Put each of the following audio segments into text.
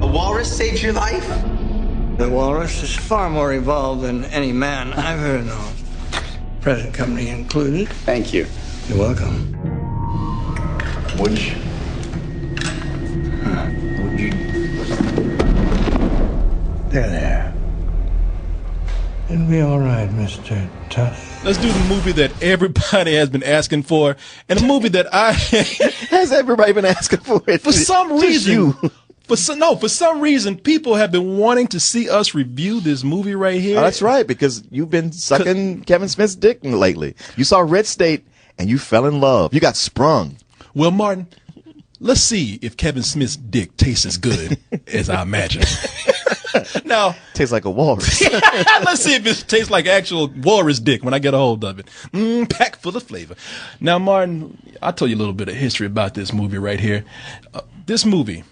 A walrus saved your life? The walrus is far more evolved than any man I've heard of. Present company included. Thank you. You're welcome. Would you? There. It'll be all right, Mr. Tusk. Let's do the movie that everybody has been asking for, and a movie that Has everybody been asking for it? for some Just reason, you. for some reason, people have been wanting to see us review this movie right here. Oh, that's right, because you've been sucking Kevin Smith's dick lately. You saw Red State, and you fell in love. You got sprung. Well, Martin, let's see if Kevin Smith's dick tastes as good as I imagine. Now, Tastes like a walrus. let's see if it tastes like actual walrus dick when I get a hold of it. Packed full of flavor. Now, Martin, I'll tell you a little bit of history about this movie right here. This movie,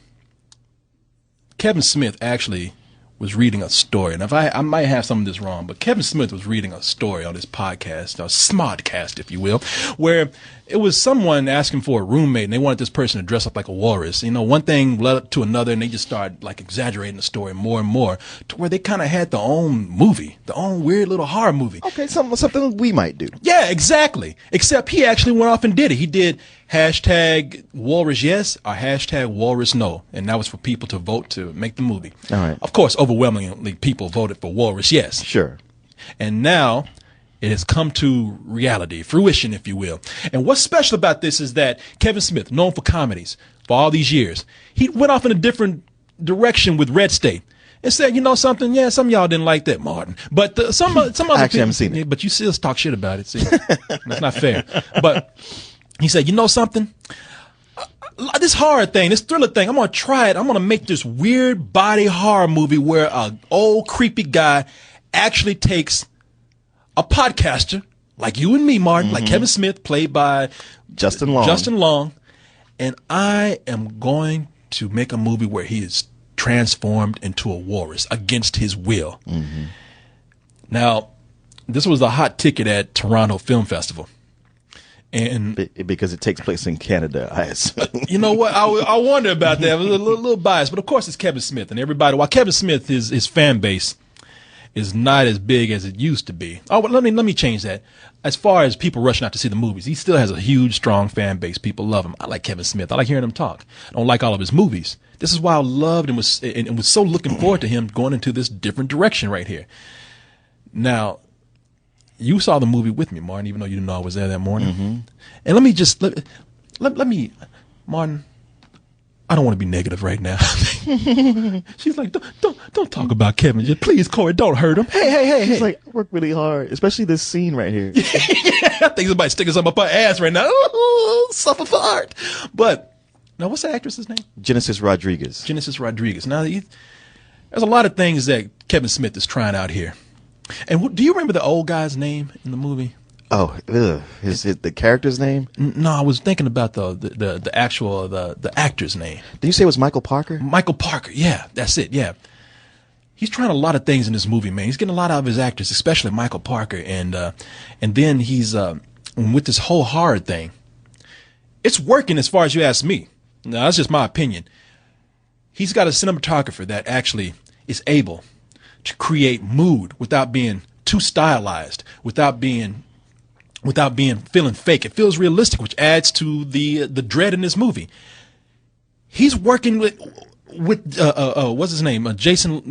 Kevin Smith actually was reading a story. And if I might have some of this wrong, but Kevin Smith was reading a story on his podcast, a smodcast, if you will, where it was someone asking for a roommate, and they wanted this person to dress up like a walrus. You know, one thing led up to another, and they just started like exaggerating the story more and more to where they kind of had their own movie, their own weird little horror movie. Okay, something we might do. Yeah, exactly. Except he actually went off and did it. He did hashtag walrus yes or hashtag walrus no. And that was for people to vote to make the movie. All right. Of course, overwhelmingly people voted for walrus yes. Sure. And now it has come to reality, fruition, if you will. And what's special about this is that Kevin Smith, known for comedies for all these years, he went off in a different direction with Red State. And said, you know something? Yeah, some of y'all didn't like that, Martin. But some other I actually people, haven't seen it. But you still talk shit about it. See, that's not fair. But he said, you know something? This horror thing, this thriller thing, I'm going to try it. I'm going to make this weird body horror movie where a old creepy guy actually takes a podcaster like you and me, Martin, like Kevin Smith, played by Justin Long. And I am going to make a movie where he is transformed into a walrus against his will. Now, this was a hot ticket at Toronto Film Festival. And Because it takes place in Canada, I assume. you know what? I wonder about that. I was a little biased, but of course it's Kevin Smith, and everybody. While Kevin Smith, his fan base is not as big as it used to be. Oh, but let me change that. As far as people rushing out to see the movies, he still has a huge, strong fan base. People love him. I like Kevin Smith. I like hearing him talk. I don't like all of his movies. This is why I loved and was so looking forward to him going into this different direction right here. Now, you saw the movie with me, Martin, even though you didn't know I was there that morning. And let me just let me, Martin. I don't want to be negative right now. She's like, don't talk about Kevin. Just please, Corey, don't hurt him. Hey. He's like, I work really hard, especially this scene right here. I think somebody's sticking something up her ass right now. Ooh, suffer for art. But now, what's the actress's name? Genesis Rodriguez. Now, there's a lot of things that Kevin Smith is trying out here. And do you remember the old guy's name in the movie? Oh, is it the character's name? No, I was thinking about the actual the actor's name. Did you say it was Michael Parker? Michael Parker. Yeah, that's it. Yeah. He's trying a lot of things in this movie, man. He's getting a lot out of his actors, especially Michael Parker. And then he's with this whole horror thing. It's working as far as you ask me. Now, that's just my opinion. He's got a cinematographer that actually is able to create mood without being too stylized, without being feeling fake. It feels realistic, which adds to the dread in this movie. He's working with what's his name? Justin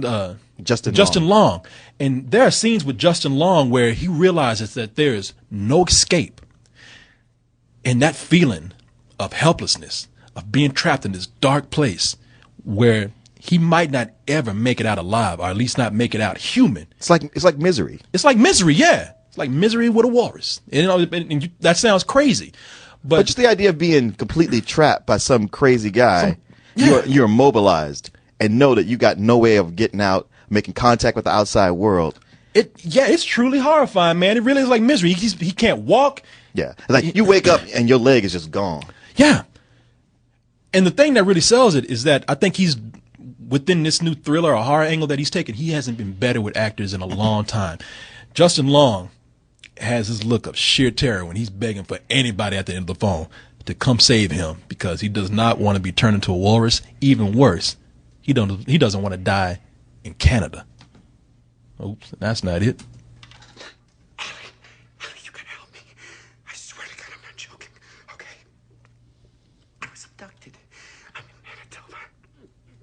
Long. And there are scenes with Justin Long where he realizes that there is no escape. And that feeling of helplessness, of being trapped in this dark place where he might not ever make it out alive, or at least not make it out human. It's like Misery. It's like Misery, yeah. It's like Misery with a walrus. That sounds crazy. But just the idea of being completely trapped by some crazy guy, you're immobilized and know that you got no way of getting out, making contact with the outside world. It's truly horrifying, man. It really is like Misery. He can't walk. Yeah. Like you wake up and your leg is just gone. Yeah. And the thing that really sells it is that I think he's within this new thriller or horror angle that he's taken. He hasn't been better with actors in a long time. Justin Long has this look of sheer terror when he's begging for anybody at the end of the phone to come save him because he does not want to be turned into a walrus. Even worse, He doesn't want to die in Canada. Oops, that's not it. Ellie, you gotta help me. I swear to God, I'm not joking. Okay? I was abducted. I'm in Manitoba.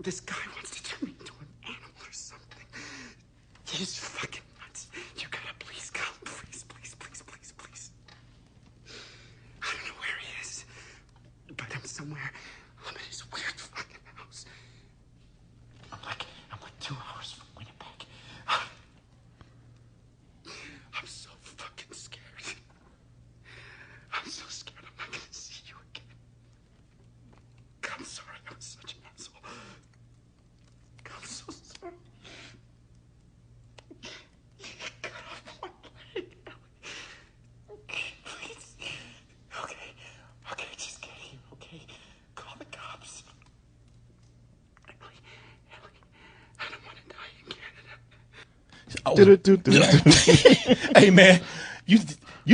This guy wants to turn me into an animal or something. He's fucking nuts. You gotta please come. Please, please, please, please, please. I don't know where he is, but I'm somewhere. I'm in his weird fucking house. I'm like 2 hours from Winnipeg. I'm so fucking scared. I'm so scared I'm not gonna see you again. I'm sorry, I was such an asshole. I'm so sorry. Cut off my leg, Ellie. Please. Okay, just get here, okay? Call the cops. Ellie, I don't want to die in Canada. Hey man, you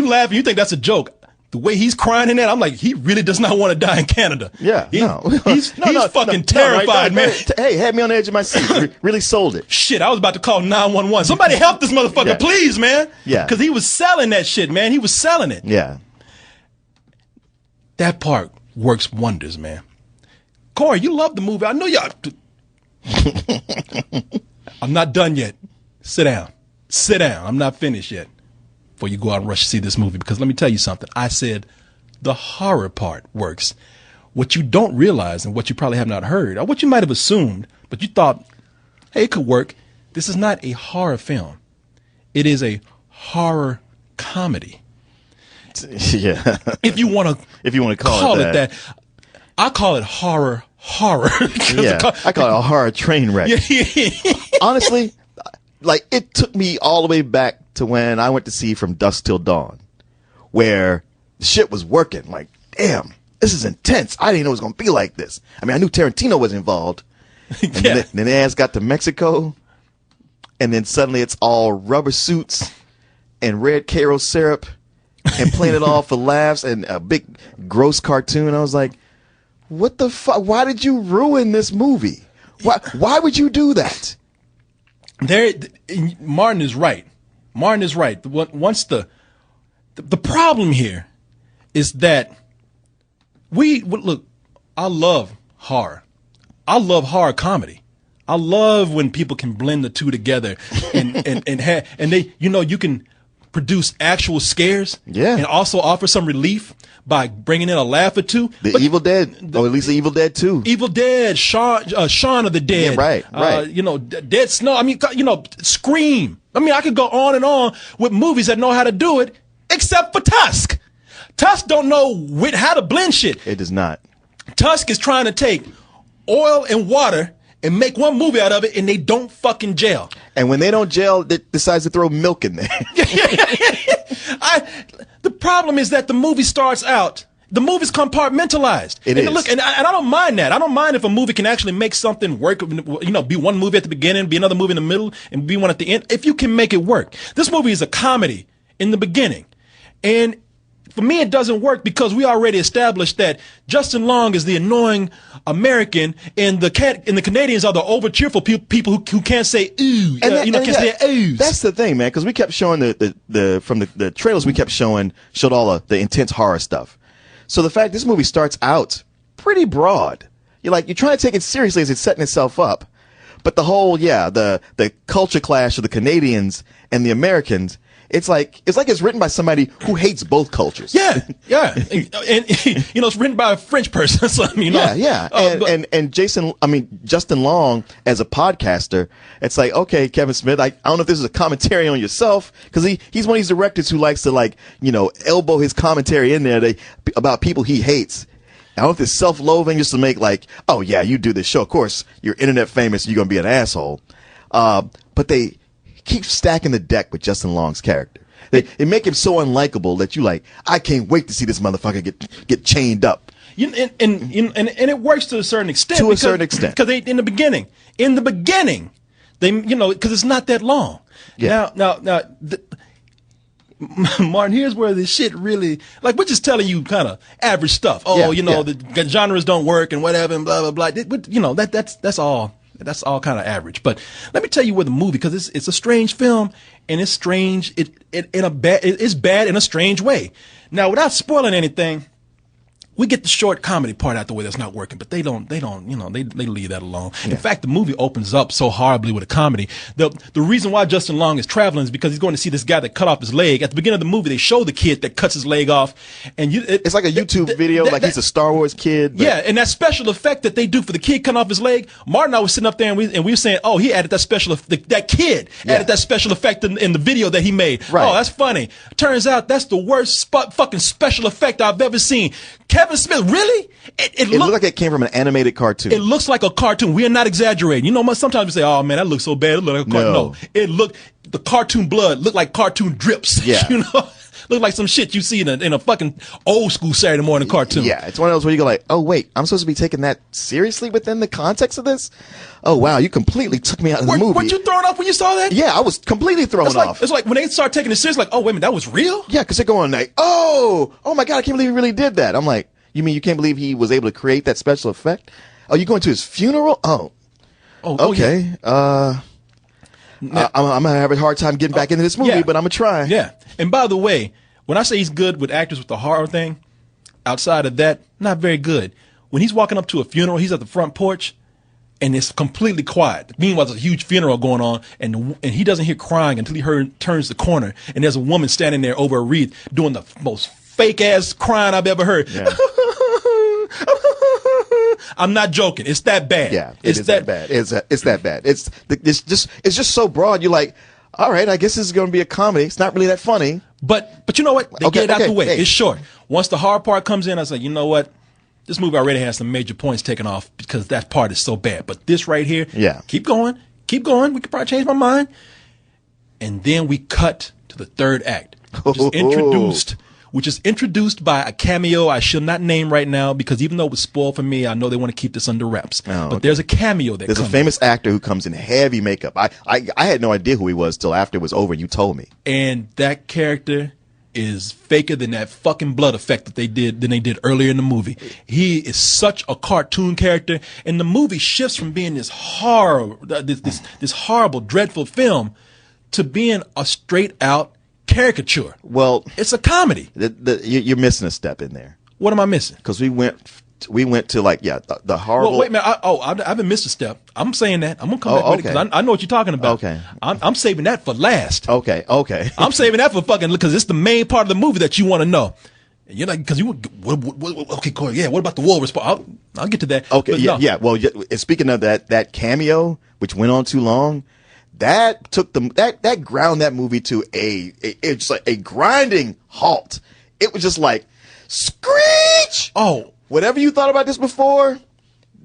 laugh and you think that's a joke. The way he's crying in that, I'm like, he really does not want to die in Canada. Yeah, no. He's fucking terrified, man. Hey, had me on the edge of my seat. Really sold it. Shit, I was about to call 911. Somebody help this motherfucker, Yeah. please, man. Yeah. Because he was selling that shit, man. He was selling it. Yeah. That part works wonders, man. Corey, you love the movie. I know y'all. I'm not done yet. Sit down. Sit down. I'm not finished yet. Before you go out and rush to see this movie, because let me tell you something. I said the horror part works. What you don't realize and what you probably have not heard, or what you might have assumed, but you thought, hey, it could work. This is not a horror film. It is a horror comedy. Yeah. If you want to call it that. I call it horror. Yeah. I call it a horror train wreck. Honestly, like, it took me all the way back to when I went to see From Dusk Till Dawn, where the shit was working. Like, damn, this is intense. I didn't know it was going to be like this. I mean, I knew Tarantino was involved. And then the ass got to Mexico, and then suddenly it's all rubber suits and red Karo syrup and playing it all for laughs and a big gross cartoon. I was like, what the fuck? Why did you ruin this movie? Why would you do that? Martin is right. Martin is right. Once the problem here is that look. I love horror. I love horror comedy. I love when people can blend the two together and they, you can produce actual scares. Yeah. And also offer some relief by bringing in a laugh or two. Evil Dead, or at least the Evil Dead 2. Evil Dead, Shaun of the Dead. Yeah, right. Dead Snow. I mean, Scream. I mean, I could go on and on with movies that know how to do it, except for Tusk. Tusk don't know how to blend shit. It does not. Tusk is trying to take oil and water and make one movie out of it, and they don't fucking gel. And when they don't gel, it decides to throw milk in there. The problem is that the movie starts out, the movie's compartmentalized. It is. Look, and I don't mind that. I don't mind if a movie can actually make something work, be one movie at the beginning, be another movie in the middle, and be one at the end, if you can make it work. This movie is a comedy in the beginning. And for me, it doesn't work because we already established that Justin Long is the annoying American, and the Canadians are the over cheerful people who can't say ooh, can't say oohs. That's the thing, man, because we kept showing the trailers we kept showed all the intense horror stuff. So the fact this movie starts out pretty broad, you're trying to take it seriously as it's setting itself up, but the whole the culture clash of the Canadians and the Americans. It's like it's written by somebody who hates both cultures. Yeah, and it's written by a French person. So, and Justin Long as a podcaster, it's like, okay, Kevin Smith, I don't know if this is a commentary on yourself, because he's one of these directors who likes to elbow his commentary in there about people he hates. I don't know if it's self-loathing just to make oh yeah, you do this show, of course you're internet famous, you're gonna be an asshole, but they keep stacking the deck with Justin Long's character. They make him so unlikable that I can't wait to see this motherfucker get chained up. And it works to a certain extent. Because they in the beginning, they because it's not that long. Yeah. Now, Martin, here's where this shit really we're just telling you kind of average stuff. The genres don't work and whatever and blah blah blah. That's all. That's all kind of average. But let me tell you where the movie, because it's a strange film, and it's strange. It's bad in a strange way. Now, without spoiling anything, we get the short comedy part out the way that's not working, but they don't, they leave that alone. Yeah. In fact, the movie opens up so horribly with a comedy. The reason why Justin Long is traveling is because he's going to see this guy that cut off his leg. At the beginning of the movie, they show the kid that cuts his leg off, and it's like a YouTube video, like he's a Star Wars kid. But. Yeah, and that special effect that they do for the kid cutting off his leg, Martin and I was sitting up there and we were saying, oh, he added that that kid added that special effect in the video that he made. Right. Oh, that's funny. Turns out that's the worst fucking special effect I've ever seen. Kevin Smith, really? It looked like it came from an animated cartoon. It looks like a cartoon. We are not exaggerating. You know, sometimes we say, "Oh man, that looks so bad." It looked like a cartoon. No, the cartoon blood looked like cartoon drips. Yeah, you know, looked like some shit you see in a fucking old school Saturday morning cartoon. Yeah, it's one of those where you go like, "Oh wait, I'm supposed to be taking that seriously within the context of this." Oh wow, you completely took me out of the movie. Weren't you thrown off when you saw that? Yeah, I was completely thrown off. It's like when they start taking it serious, like, "Oh wait a minute, that was real?" Yeah, because they're going like, "Oh my god, I can't believe he really did that." I'm like. You mean you can't believe he was able to create that special effect? Oh, you going to his funeral? Oh, okay. Yeah. I'm gonna have a hard time getting back into this movie, but I'm gonna try. Yeah. And by the way, when I say he's good with actors with the horror thing, outside of that, not very good. When he's walking up to a funeral, he's at the front porch, and it's completely quiet. Meanwhile, there's a huge funeral going on, and he doesn't hear crying until he turns the corner, and there's a woman standing there over a wreath doing the most fake ass crying I've ever heard. Yeah. I'm not joking. It's that bad. Yeah, it's that bad. It's that bad. It's just so broad. You're like, all right, I guess this is going to be a comedy. It's not really that funny. But you know what? They get it out the way. Hey. It's short. Once the hard part comes in, I was like, you know what? This movie already has some major points taken off because that part is so bad. But this right here, keep going. Keep going. We could probably change my mind. And then we cut to the third act, which is introduced by a cameo I shall not name right now because even though it was spoiled for me, I know they want to keep this under wraps. But there's a cameo that there's a famous actor who comes in heavy makeup. I had no idea who he was till after it was over and you told me. And that character is faker than that fucking blood effect that they did earlier in the movie. He is such a cartoon character, and the movie shifts from being this horrible, dreadful film to being a straight out caricature. Well, it's a comedy. You're missing a step in there. What am I missing? Because we went to like the horrible. Well, wait a minute. I haven't missed a step. I'm saying that. I'm gonna come back with it because I know what you're talking about. Okay. I'm saving that for last. Okay. I'm saving that for fucking because it's the main part of the movie that you want to know. You're like because you okay, Corey. Yeah. What about the walrus part? I'll get to that. Okay. Yeah. Well, speaking of that cameo, which went on too long. That took that ground that movie to it's like a grinding halt. It was just like screech. Oh, whatever you thought about this before,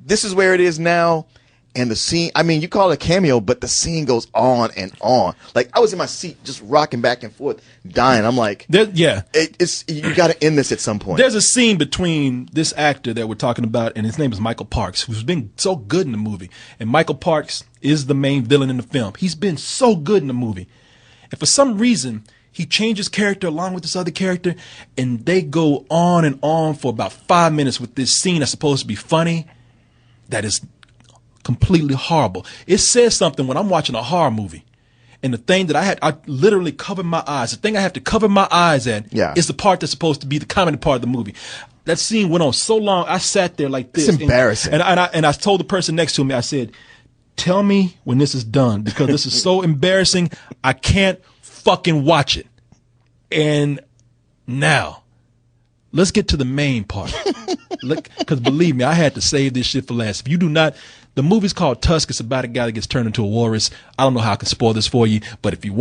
this is where it is now. And the scene, I mean, you call it a cameo, but the scene goes on and on. Like I was in my seat, just rocking back and forth, dying. I'm like, you got to end this at some point. There's a scene between this actor that we're talking about, and his name is Michael Parks, who's been so good in the movie. And Michael Parks is the main villain in the film. He's been so good in the movie, and for some reason, he changes character along with this other character, and they go on and on for about 5 minutes with this scene that's supposed to be funny, that is completely horrible. It says something when I'm watching a horror movie. And the thing that I literally covered my eyes. The thing I have to cover my eyes at is the part that's supposed to be the comedy part of the movie. That scene went on so long. I sat there like this. It's embarrassing. And I told the person next to me, I said, tell me when this is done because this is so embarrassing. I can't fucking watch it. And now, let's get to the main part. Because believe me, I had to save this shit for last. If you do not, the movie's called Tusk. It's about a guy that gets turned into a walrus. I don't know how I can spoil this for you, but if you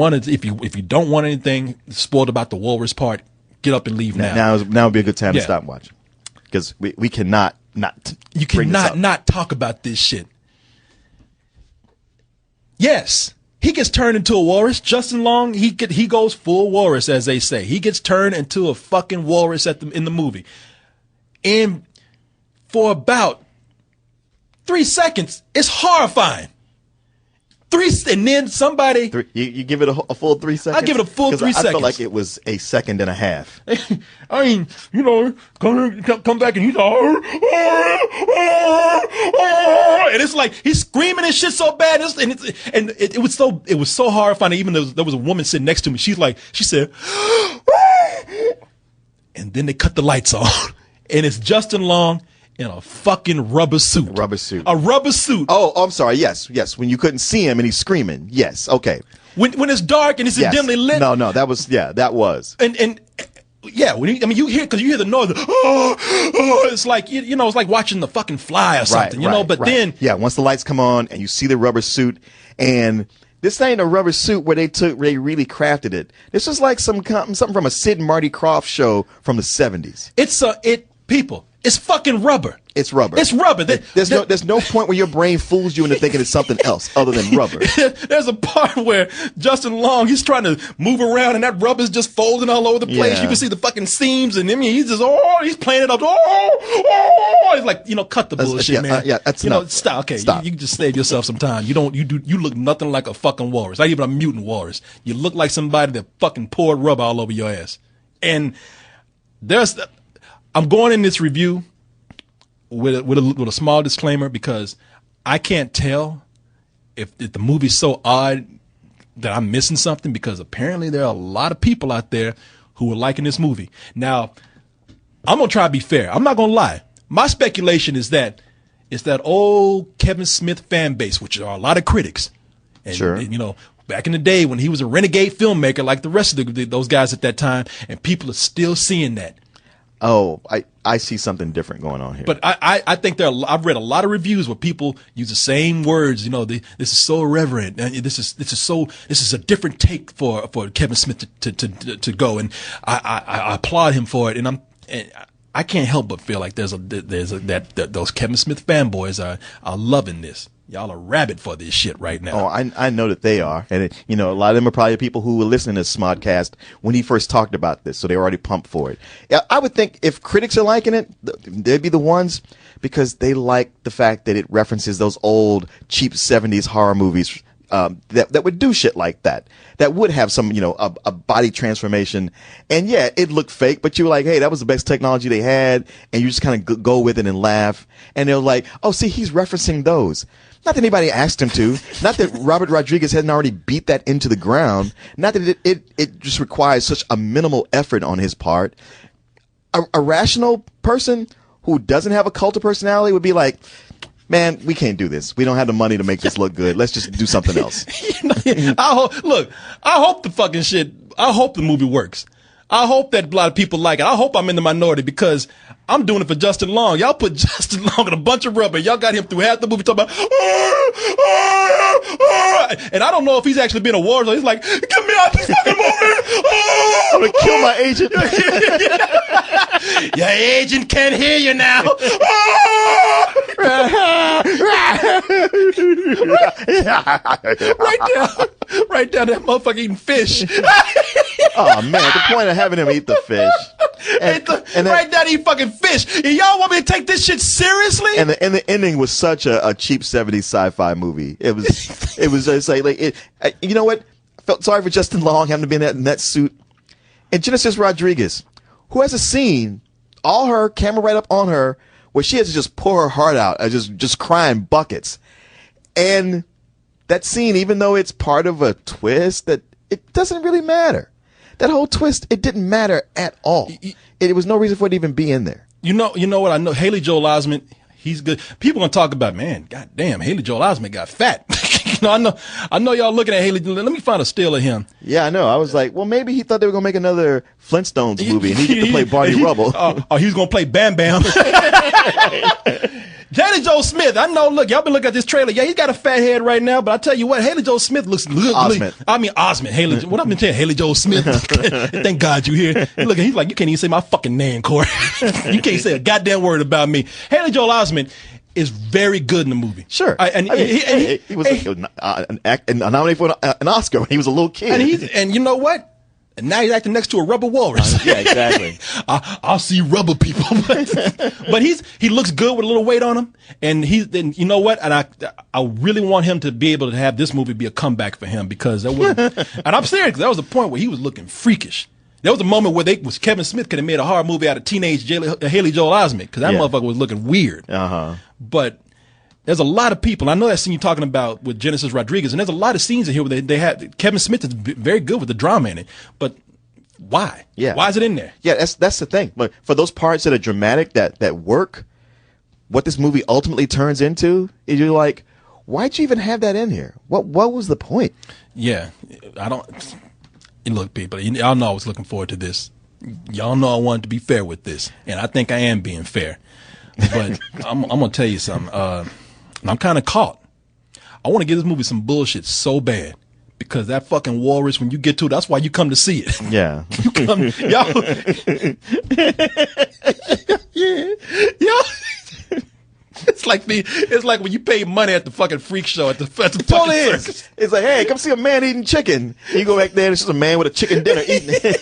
don't want anything spoiled about the walrus part, get up and leave now. Now would be a good time to stop watching because we cannot not. You cannot not talk about this shit. Yes. He gets turned into a walrus. Justin Long, he goes full walrus, as they say. He gets turned into a fucking walrus in the movie. And for about 3 seconds, it's horrifying. And then somebody. You give it a full 3 seconds? I give it a full 3 seconds. I felt like it was a second and a half. I mean, come back and he's all, and it's like he's screaming and shit so bad. It was so horrifying. Even there was a woman sitting next to me. She said, and then they cut the lights on, and it's Justin Long in a fucking rubber suit. A rubber suit. Oh, I'm sorry. Yes. When you couldn't see him and he's screaming. Yes. Okay. When it's dark and it's dimly lit. No, that was. And yeah, you hear the noise. It's like it's like watching the fucking Fly or something, But then once the lights come on and you see the rubber suit, and this ain't a rubber suit where they really crafted it. This is like something from a Sid and Marty Krofft show from the 70s. It's fucking rubber. It's rubber. There's no point where your brain fools you into thinking it's something else other than rubber. There's a part where Justin Long, he's trying to move around and that rubber's just folding all over the place. Yeah. You can see the fucking seams, and he's just he's playing it up. He's like, cut the bullshit, man. That's enough. Stop. Okay, stop. You can just save yourself some time. You look nothing like a fucking walrus. Not even a mutant walrus. You look like somebody that fucking poured rubber all over your ass. And I'm going in this review with a small disclaimer, because I can't tell if the movie's so odd that I'm missing something, because apparently there are a lot of people out there who are liking this movie. Now, I'm going to try to be fair. I'm not going to lie. My speculation is that it's that old Kevin Smith fan base, which are a lot of critics. And, sure. Back in the day when he was a renegade filmmaker like the rest of those guys at that time, and people are still seeing that. Oh, I see something different going on here. But I think I've read a lot of reviews where people use the same words. This is so irreverent. This is a different take for Kevin Smith to go, and I applaud him for it. And I can't help but feel like those Kevin Smith fanboys are loving this. Y'all are rabid for this shit right now. Oh, I know that they are. And, a lot of them are probably people who were listening to Smodcast when he first talked about this, so they were already pumped for it. I would think if critics are liking it, they'd be the ones because they like the fact that it references those old, cheap 70s horror movies that would do shit like that. That would have some, a body transformation. And, yeah, it looked fake, but you were like, hey, that was the best technology they had, and you just kind of go with it and laugh. And they're like, oh, see, he's referencing those. Not that anybody asked him to. Not that Robert Rodriguez hadn't already beat that into the ground. Not that it just requires such a minimal effort on his part. A rational person who doesn't have a cult of personality would be like, man, we can't do this. We don't have the money to make this look good. Let's just do something else. I hope the movie works. I hope that a lot of people like it. I hope I'm in the minority because I'm doing it for Justin Long. Y'all put Justin Long in a bunch of rubber. Y'all got him through half the movie talking about, and I don't know if he's actually been a warrior. He's like, get me out this fucking movie. I'm going to kill my agent. Your agent can't hear you now. Right down that motherfucker eating fish. Oh man, the point of having him eat the fish. And right down eat fucking fish. And y'all want me to take this shit seriously? And the ending was such a cheap 70s sci-fi movie. It was just like you know what? I felt sorry for Justin Long having to be in that suit. And Genesis Rodriguez, who has a scene, all her, camera right up on her, where she has to just pour her heart out, just crying buckets. And that scene, even though it's part of a twist, that it doesn't really matter. That whole twist, it didn't matter at all. It was no reason for it to even be in there. You know what? I know Haley Joel Osment, he's good. People gonna talk about, man, goddamn, Haley Joel Osment got fat. I know y'all looking at Haley. Let me find a still of him. Yeah, I know. I was like, well, maybe he thought they were gonna make another Flintstones movie and he get to play Barney Rubble. He was gonna play Bam Bam. Haley Joel Smith, I know, look, y'all been looking at this trailer. Yeah, he's got a fat head right now, but I tell you what, Haley Joel Smith looks Osment. Osment. What I've been telling Haley Joel Smith. Thank God you here. Look, he's like, you can't even say my fucking name, Corey. You can't say a goddamn word about me. Haley Joel Osment is very good in the movie. Sure. He was nominated for an Oscar when he was a little kid. And you know what? And now he's acting next to a rubber walrus. Yeah, exactly. I'll see rubber people, but he looks good with a little weight on him. And then you know what? And I really want him to be able to have this movie be a comeback for him, because that was, and I'm serious, 'cause that was a point where he was looking freakish. There was a moment where Kevin Smith could have made a horror movie out of teenage Haley Joel Osment, because that motherfucker was looking weird. But there's a lot of people. I know that scene you're talking about with Genesis Rodriguez, and there's a lot of scenes in here where they have Kevin Smith is very good with the drama in it. But why? Yeah. Why is it in there? Yeah, that's the thing. But for those parts that are dramatic, that work, what this movie ultimately turns into is, you're like, why'd you even have that in here? What was the point? Yeah, I don't. Look, people, y'all know I was looking forward to this. Y'all know I wanted to be fair with this, and I think I am being fair. But I'm gonna tell you something. I'm kind of caught. I want to give this movie some bullshit so bad, because that fucking walrus, when you get to it, that's why you come to see it. Yeah. You come, y'all. Y'all. It's like when you pay money at the fucking freak show at the fucking circus. It's like, hey, come see a man eating chicken. And you go back there and it's just a man with a chicken dinner eating it.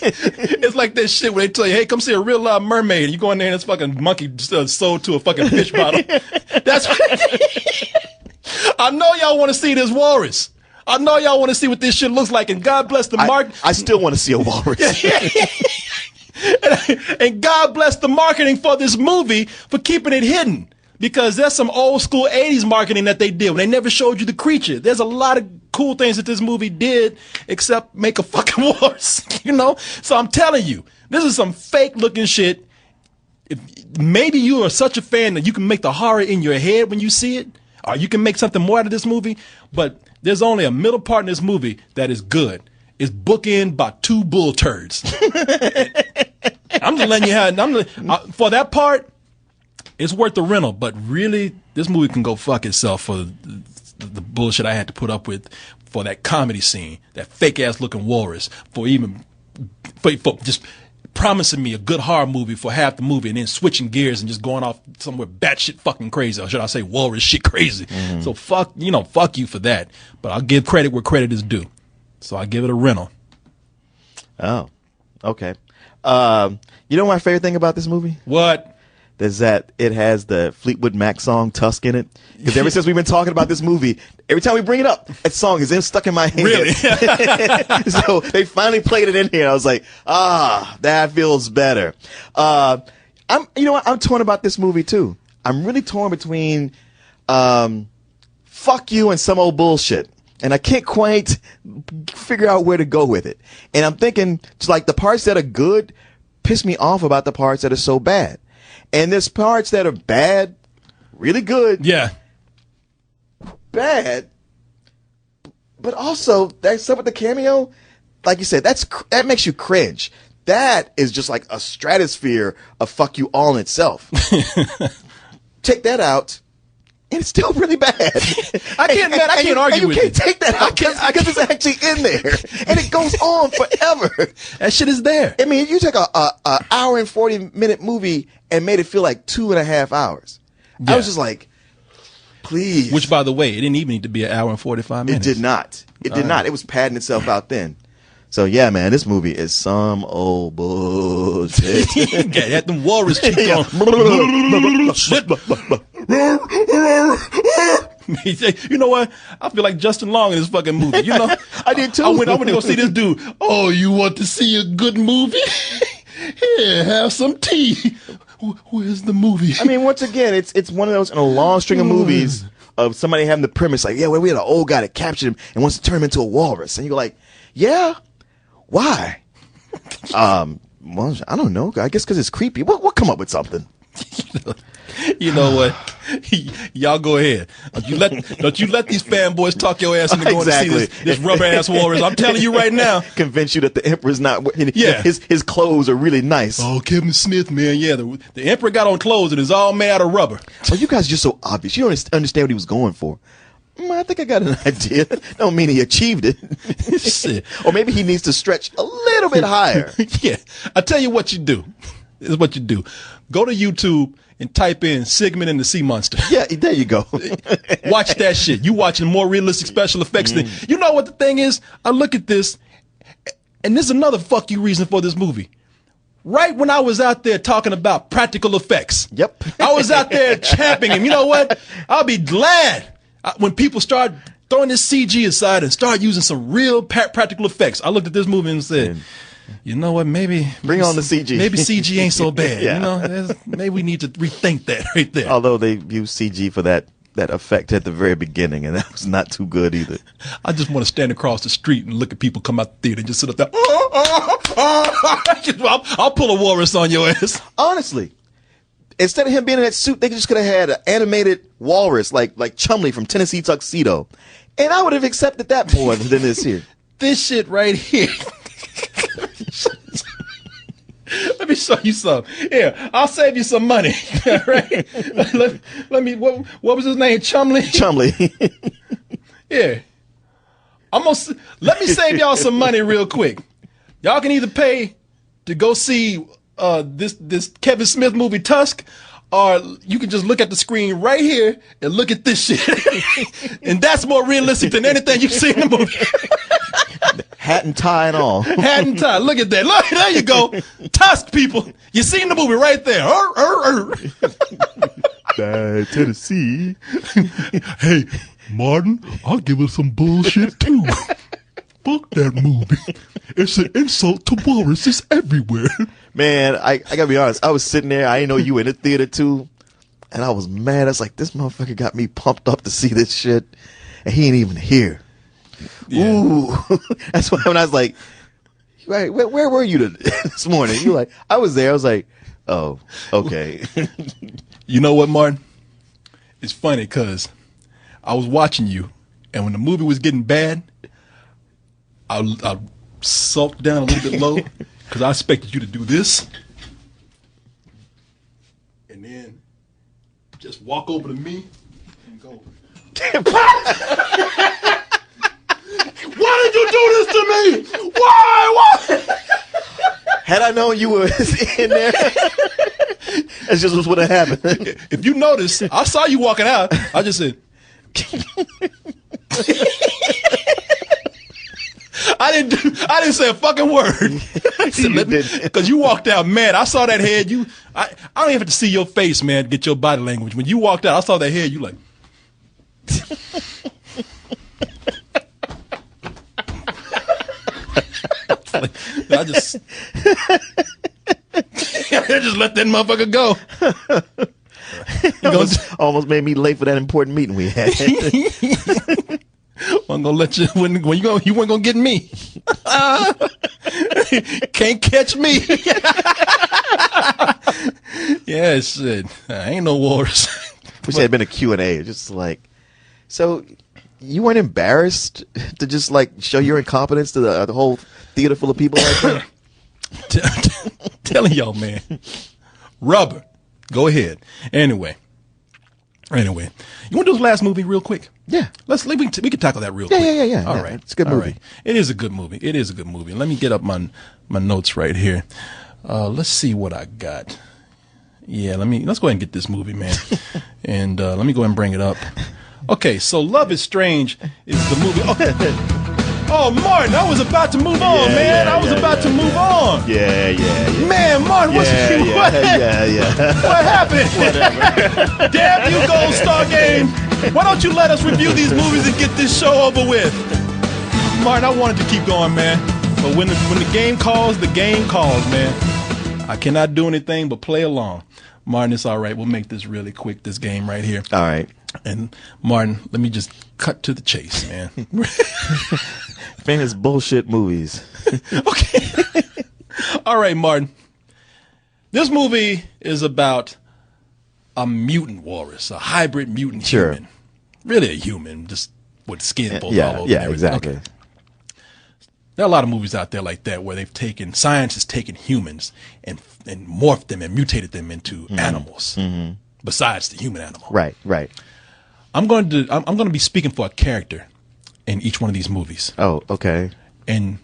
It's like that shit where they tell you, hey, come see a real live mermaid. And you go in there and this fucking monkey sold to a fucking fish bottle. That's I know y'all want to see this walrus. I know y'all want to see what this shit looks like. And God bless the I still want to see a walrus. And God bless the marketing for this movie for keeping it hidden. Because there's some old school 80s marketing that they did when they never showed you the creature. There's a lot of cool things that this movie did except make a fucking walrus, you know? So I'm telling you, this is some fake looking shit. Maybe you are such a fan that you can make the horror in your head when you see it, or you can make something more out of this movie, but there's only a middle part in this movie that is good. It's bookend by 2 bull turds. I'm just letting you have, for that part, it's worth the rental, but really, this movie can go fuck itself for the bullshit I had to put up with for that comedy scene, that fake ass looking walrus, for just promising me a good horror movie for half the movie and then switching gears and just going off somewhere batshit fucking crazy, or should I say walrus shit crazy. Mm-hmm. So fuck you for that. But I'll give credit where credit is due. So I give it a rental. Oh, okay. You know my favorite thing about this movie? What? Is that it has the Fleetwood Mac song Tusk in it. Because ever since we've been talking about this movie, every time we bring it up, that song is stuck in my head. Really? So they finally played it in here. I was like, that feels better. I'm torn about this movie too. I'm really torn between fuck you and some old bullshit. And I can't quite figure out where to go with it. And I'm thinking, just like the parts that are good piss me off about the parts that are so bad. And there's parts that are bad, really good. Yeah. Bad. But also, that's up with the cameo. Like you said, that makes you cringe. That is just like a stratosphere of fuck you all in itself. Take that out, and it's still really bad. I can't argue with you. You can't take that out because it's actually in there, and it goes on forever. That shit is there. I mean, you take a hour and 40-minute movie and made it feel like 2.5 hours. Yeah. I was just like, please. Which, by the way, it didn't even need to be an hour and 45 minutes. It did not. It did not. It was padding itself out then. So yeah, man, this movie is some old bullshit. Yeah, had them walrus cheeks on. You know what? I feel like Justin Long in this fucking movie. You know, I did too. I went to go see this dude. Oh, you want to see a good movie? Here, have some tea. Where's the movie? I mean, once again, it's one of those in a long string of movies of somebody having the premise like, yeah, well, we had an old guy that captured him and wants to turn him into a walrus, and you're like, yeah, why? Well, I don't know. I guess because it's creepy. We'll come up with something. You know what? Y'all go ahead. Don't you let these fanboys talk your ass into going to see this rubber ass walrus. I'm telling you right now. Convince you that the Emperor's not. Yeah. His clothes are really nice. Oh, Kevin Smith, man. Yeah, the Emperor got on clothes and it's all made out of rubber. Oh, you guys are just so obvious. You don't understand what he was going for. I think I got an idea. Don't mean he achieved it. Shit. Or maybe he needs to stretch a little bit higher. Yeah. I tell you what you do. This is what you do. Go to YouTube and type in Sigmund and the Sea Monster. Yeah, there you go. Watch that shit. You watching more realistic special effects than you know what the thing is? I look at this And this is another fuck you reason for this movie. Right when I was out there talking about practical effects. Yep. I was out there championing him. You know what? I'll be glad when people start throwing this CG aside and start using some real practical effects. I looked at this movie and said, you know what? Maybe bring on the CG. Maybe CG ain't so bad. Yeah. You know, maybe we need to rethink that right there. Although they used CG for that effect at the very beginning, and that was not too good either. I just want to stand across the street and look at people come out the theater and just sit up there. I'll pull a walrus on your ass. Honestly, instead of him being in that suit, they just could have had an animated walrus like Chumley from Tennessee Tuxedo, and I would have accepted that more than this here. This shit right here. Let me show you something. Here, I'll save you some money. Right? Let me. What was his name? Chumley. Chumley. Yeah. Let me save y'all some money real quick. Y'all can either pay to go see this Kevin Smith movie Tusk, or you can just look at the screen right here and look at this shit. And that's more realistic than anything you've seen in the movie. Hat and tie and all. Hat and tie. Look at that. Look, there you go. Tusk, people. You seen the movie right there. Tennessee. Hey, Martin, I'll give us some bullshit too. Fuck that movie. It's an insult to walruses everywhere. Man, I gotta be honest. I was sitting there. I didn't know you were in the theater too. And I was mad. I was like, this motherfucker got me pumped up to see this shit. And he ain't even here. Yeah. Ooh. That's why when I was like, right, where were you this morning? You were like, I was there. I was like, oh, okay. You know what, Martin? It's funny because I was watching you, and when the movie was getting bad, I sulked down a little bit low because I expected you to do this, and then just walk over to me and go. Why did you do this to me? Why? Had I known you were in there, that's just what would have happened. If you notice, I saw you walking out. I just said, I didn't say a fucking word. Because you walked out mad. I saw that head. I don't even have to see your face, man, to get your body language. When you walked out, I saw that head. You like. I just let that motherfucker go. Almost made me late for that important meeting we had. I'm gonna let you when you go. You weren't gonna get me. Can't catch me. Yeah, shit. I ain't no wars. Wish it had been a Q&A. Just like, so you weren't embarrassed to just like show your incompetence to the whole theater full of people like that? Telling y'all, man. Rubber. Go ahead. Anyway. You want to do this last movie real quick? Yeah. We can tackle that real quick. Yeah. All right. It's a good movie. Right. It is a good movie. Let me get up my notes right here. Let's see what I got. Yeah, let's go ahead and get this movie, man. And let me go ahead and bring it up. Okay, so Love is Strange is the movie. Oh, Martin, I was about to move on, man. I was about to move on. Yeah. Man, Martin, what happened? Whatever. Damn you, Gold Star Game. Why don't you let us review these movies and get this show over with? Martin, I wanted to keep going, man. But when the game calls, man. I cannot do anything but play along. Martin, it's all right. We'll make this really quick, this game right here. All right. And Martin, let me just cut to the chase, man. Famous bullshit movies. Okay. All right, Martin. This movie is about a mutant walrus, a hybrid mutant human. Really a human, just with skin pulled all over. Yeah, exactly. Okay. There are a lot of movies out there like that where science has taken humans and morphed them and mutated them into animals. Mm-hmm. Besides the human animal. Right. I'm going to be speaking for a character in each one of these movies. Oh, okay. And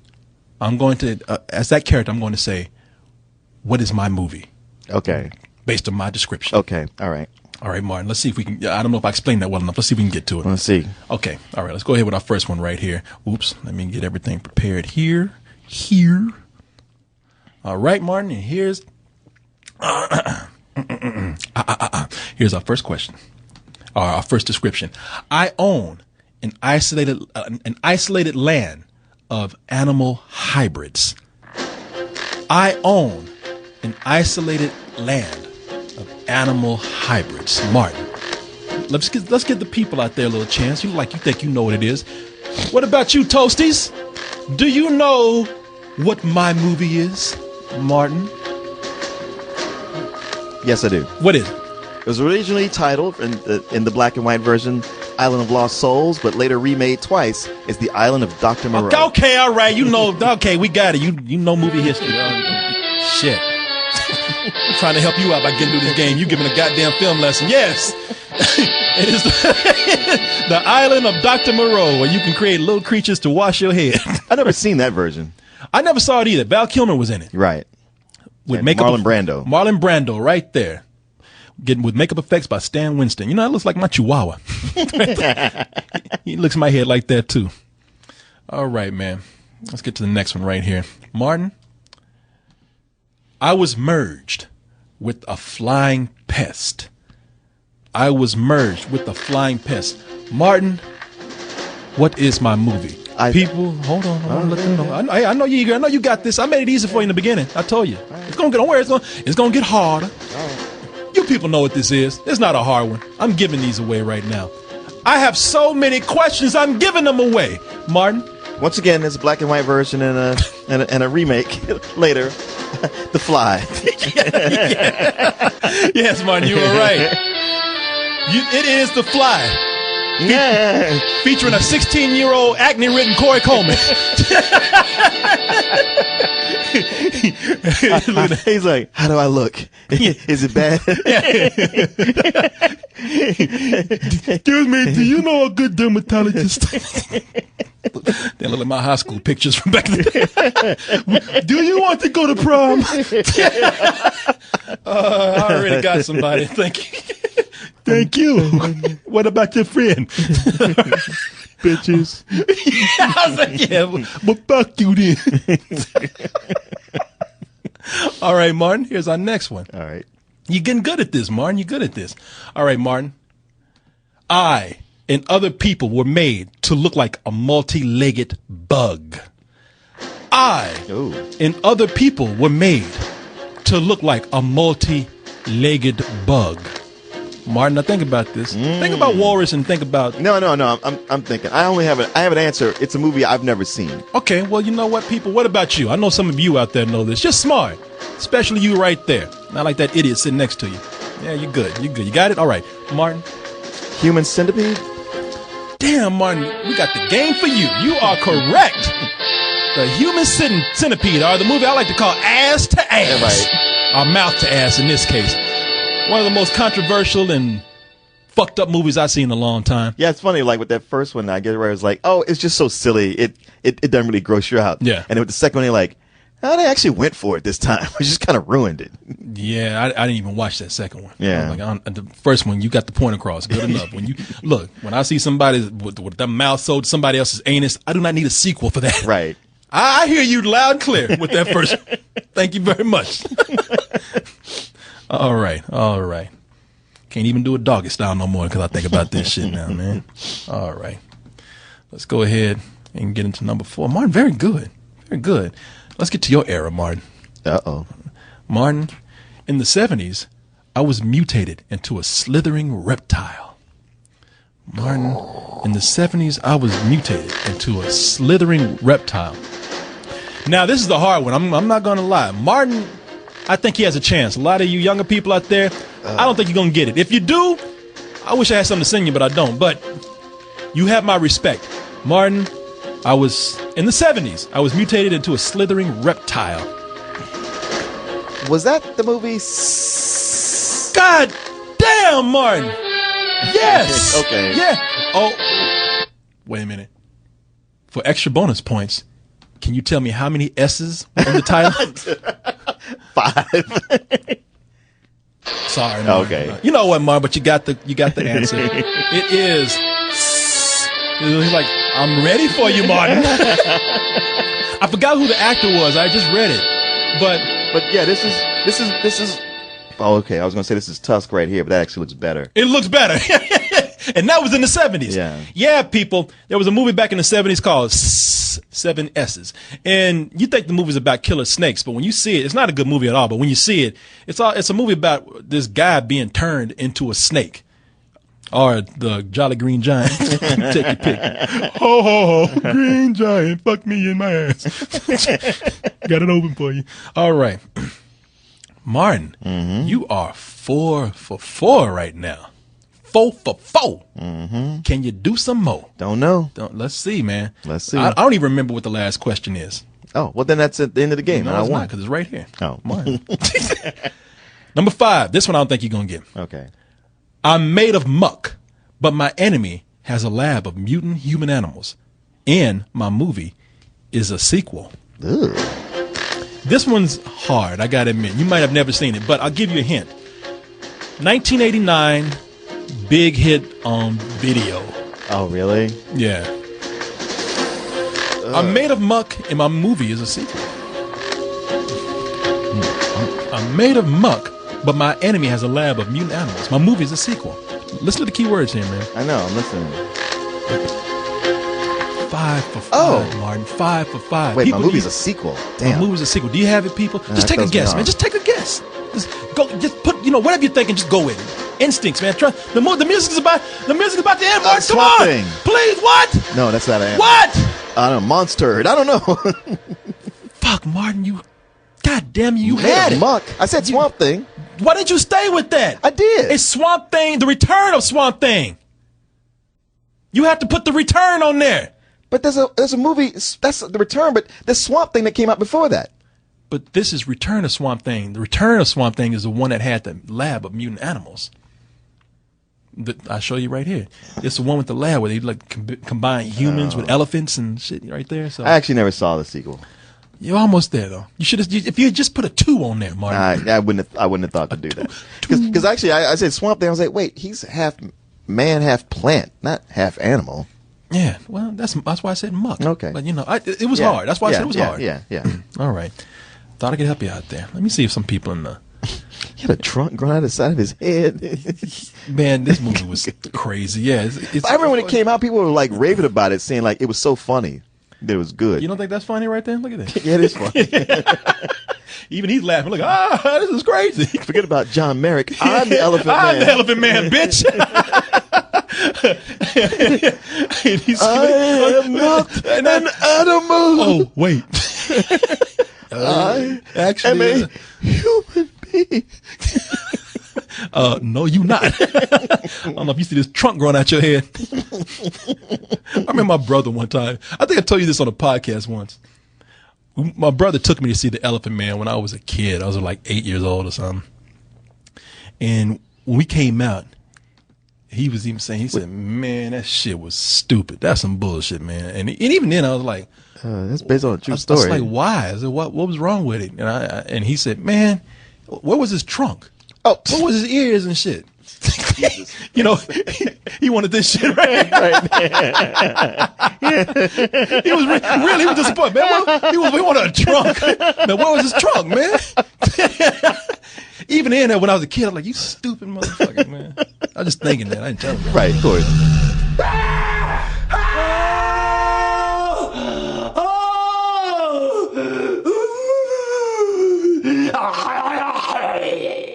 I'm going to, as that character, I'm going to say, what is my movie? Okay. Based on my description. Okay. All right, Martin. Let's see if we can. I don't know if I explained that well enough. Let's see if we can get to it. Let's see. Okay. All right. Let's go ahead with our first one right here. Oops. Let me get everything prepared here. here. All right, Martin, and here's here's our first question, or our first description. I own an isolated land of animal hybrids. I own an isolated land of animal hybrids. Martin, let's give the people out there a little chance. You think you know what it is. What about you, Toasties? Do you know what my movie is, Martin? Yes, I do. What is it? It was originally titled in the black and white version Island of Lost Souls, but later remade twice as The Island of Dr. Moreau. Okay, all right. You know, okay, we got it. You know movie history. Shit. I'm trying to help you out by getting through this game. You giving a goddamn film lesson. Yes. It is the Island of Dr. Moreau, where you can create little creatures to wash your head. I've never seen that version. I never saw it either. Val Kilmer was in it. Right. With And makeup. Marlon Brando. Marlon Brando, right there. With makeup effects by Stan Winston. You know, that looks like my Chihuahua. He looks in my head like that, too. All right, man. Let's get to the next one right here. Martin, I was merged with a flying pest. I was merged with a flying pest. Martin, what is my movie? People, hold on. I want to let them know. I know you're eager. I know you got this. I made it easy for you in the beginning. I told you. It's going to get, don't worry. It's going to get harder. You people know what this is. It's not a hard one. I'm giving these away right now. I have so many questions. I'm giving them away. Martin? Once again, there's a black and white version and a remake later. The Fly. Yes, Martin, you were right. It is The Fly. Yeah. Featuring a 16-year-old acne-ridden Corey Coleman. He's like, how do I look? Is it bad? Excuse me, do you know a good dermatologist? They look like my high school pictures from back then. Do you want to go to prom? I already got somebody. Thank you. Thank you. What about your friend? Bitches. I was like, yeah, but fuck you then. All right, Martin, here's our next one. All right. You're getting good at this, Martin. You're good at this. All right, Martin. I and other people were made to look like a multi-legged bug. I and other people were made to look like a multi-legged bug. Martin, now think about this. Think about Walrus and think about... No. I'm thinking. I have an answer. It's a movie I've never seen. Okay, well, you know what, people? What about you? I know some of you out there know this. You're smart. Especially you right there. Not like that idiot sitting next to you. Yeah, you're good. You're good. You got it? All right. Martin? Human Centipede? Damn, Martin, we got the game for you. You are correct. The Human Centipede, or the movie I like to call Ass to Ass. Yeah, right. Or Mouth to Ass in this case. One of the most controversial and fucked up movies I've seen in a long time. Yeah, it's funny, like with that first one, I get where it's like, oh, it's just so silly. It doesn't really gross you out. Yeah. And with the second one, you're like, oh, they actually went for it this time. It just kind of ruined it. Yeah, I didn't even watch that second one. Yeah. The first one, you got the point across. Good enough. When I see somebody with their mouth sold to somebody else's anus, I do not need a sequel for that. Right. I hear you loud and clear with that first. Thank you very much. All right. Can't even do a doggy style no more because I think about this shit now, man. All right. Let's go ahead and get into number 4. Martin, very good. Very good. Let's get to your era, Martin. Uh-oh. Martin, in the 70s, I was mutated into a slithering reptile. Martin, in the 70s, I was mutated into a slithering reptile. Now, this is the hard one. I'm not going to lie. Martin, I think he has a chance. A lot of you younger people out there, I don't think you're going to get it. If you do, I wish I had something to send you, but I don't. But you have my respect. Martin, I was, in the 70s, I was mutated into a slithering reptile. Was that the movie? God damn, Martin. Yes. Okay. Yeah. Oh, wait a minute. For extra bonus points, can you tell me how many S's were in the title? 5. Sorry, Martin. Okay. You know what, Martin? But you got the answer. It is. He's like, I'm ready for you, Martin. I forgot who the actor was. I just read it, but yeah, this is. Oh, okay. I was gonna say this is Tusk right here, but that actually looks better. it looks better. And that was in the 70s. Yeah. People. There was a movie back in the 70s called Seven S's, and you think the movie's about killer snakes, but when you see it, it's not a good movie at all. But when you see it, it's a movie about this guy being turned into a snake. Or the Jolly Green Giant. Take your pick. Ho, ho, ho. Green Giant. Fuck me in my ass. Got it open for you. All right. Martin, you are 4 for 4 right now. 4 for 4. Can you do some more? Don't know. Let's see, man. Let's see. I don't even remember what the last question is. Oh, well, then that's at the end of the game. No, I it's won. not, because it's right here. Oh. Martin. Number 5. This one I don't think you're going to get. Okay. I'm made of muck, but my enemy has a lab of mutant human animals. And my movie is a sequel. Ugh. This one's hard, I gotta admit. You might have never seen it, but I'll give you a hint. 1989, big hit on video. Oh, really? Yeah. I'm made of muck, and my movie is a sequel. I'm made of muck, but my enemy has a lab of mutant animals. My movie is a sequel. Listen to the key words here, man. I know, I'm listening. 5 for 5, Oh. Martin. 5 for 5. Wait, People, my movie's a sequel. My Damn. movie's a sequel. Do you have it, people? Just that take a throws me guess, off. man. Just take a guess. Just put, whatever you're thinking, just go with it. Instincts, man. The music's about the end, Martin. Come Swamp on. Thing. Please, what? No, that's not an What? I don't know, Monster. I don't know. Fuck, Martin, you. God damn you, Made had of it. muck. I said Swamp Thing. Why didn't you stay with that? I did. It's Swamp Thing, the return of Swamp Thing. You have to put the return on there. But there's a movie, that's the return, but there's Swamp Thing that came out before that. But this is Return of Swamp Thing. The Return of Swamp Thing is the one that had the lab of mutant animals. I'll show you right here. It's the one with the lab where they combine humans with elephants and shit right there. So I actually never saw the sequel. you're almost there though. You should have, if you had just put a 2 on there, Martin. I wouldn't have thought to do that. Because actually I said Swamp Thing. I was like, wait, he's half man, half plant, not half animal. Yeah, well, that's why I said muck. Okay. But it was hard. That's why I said it was hard. Yeah. All right. Thought I could help you out there. Let me see if some people in the He had a trunk growing out of the side of his head. man, this movie was crazy. Yeah, it's I remember when it came out, people were like raving about it, saying like it was so funny that it was good. You don't think that's funny right there? Look at this. Yeah, it is funny. Even he's laughing. Like, this is crazy. Forget about John Merrick. I'm the Elephant Man. I'm the Elephant Man, bitch. And he's I am not an animal. Oh, wait. I Actually, am a human being. no, you not. I don't know if you see this trunk growing out your head. I remember my brother one time. I think I told you this on a podcast once. My brother took me to see The Elephant Man when I was a kid. I was like 8 years old or something. And when we came out, he was even saying, he said, man, that shit was stupid. That's some bullshit, man. And even then I was like, That's based on a true I story. was like, why? I said, what was wrong with it? And he said, man, where was his trunk? Oh, What was his ears and shit? He wanted this shit right. He was really he was disappointed, man. He wanted a trunk. Man, where was his trunk, man? Even then, when I was a kid, I'm like, you stupid motherfucker, man. I was just thinking that. I didn't tell him that. right, of course.